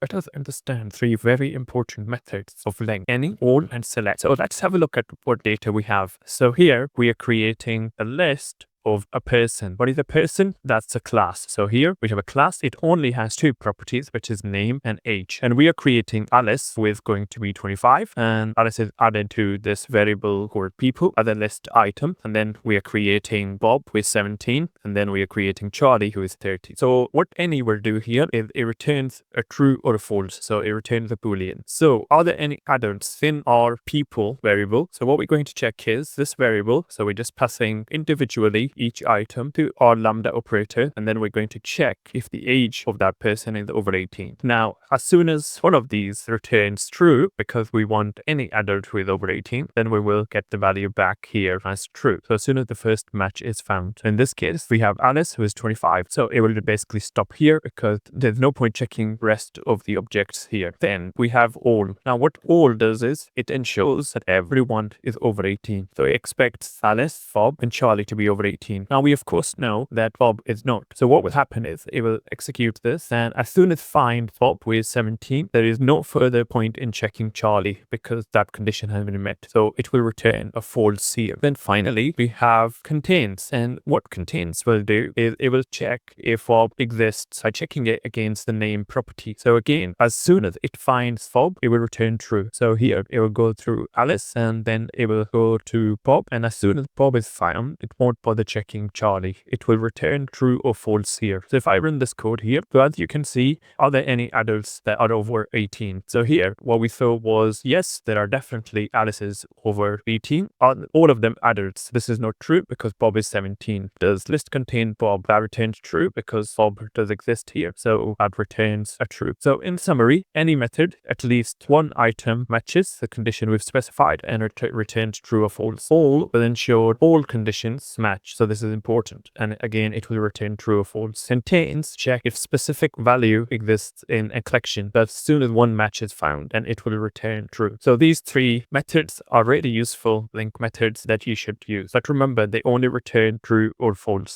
Let us understand three very important methods of LINQ: any, all, and select. So let's have a look at what data we have. So here we are creating a list of a person. What is a person? That's a class. So here we have a class. It only has two properties, which is name and age. And we are creating Alice with going to be 25. And Alice is added to this variable called people, other list item. And then we are creating Bob with 17. And then we are creating Charlie who is 30. So what any will do here is it returns a true or a false. So it returns a boolean. So are there any adults in our people variable? So what we're going to check is this variable. So we're just passing individually each item to our lambda operator, and then we're going to check if the age of that person is over 18. Now, as soon as one of these returns true, because we want any adult who is over 18, then we will get the value back here as true. So as soon as the first match is found. So in this case, we have Alice who is 25. So it will basically stop here because there's no point checking rest of the objects here. Then we have all. Now what all does is it ensures that everyone is over 18. So it expects Alice, Bob, and Charlie to be over 18. Now we of course know that Bob is not. So what will happen is it will execute this, and as soon as find Bob with 17, there is no further point in checking Charlie because that condition has been met. So it will return a false here. Then finally we have contains, and what contains will do is it will check if Bob exists by checking it against the name property. So again, as soon as it finds Bob, it will return true. So here it will go through Alice and then it will go to Bob, and as soon as Bob is found, it won't bother checking Charlie. It will return true or false here. So if I run this code here, so as you can see, are there any adults that are over 18? So here what we saw was yes, there are definitely Alice's over 18. Are all of them adults? This is not true because Bob is 17. Does list contain Bob? That returns true because Bob does exist here. So that returns a true. So in summary, any method, at least one item matches the condition we've specified and returns true or false. All will ensure all conditions match. So this is important. And again, it will return true or false. Contains, check if specific value exists in a collection. But as soon as one match is found, and it will return true. So these three methods are really useful LINQ methods that you should use. But remember, they only return true or false.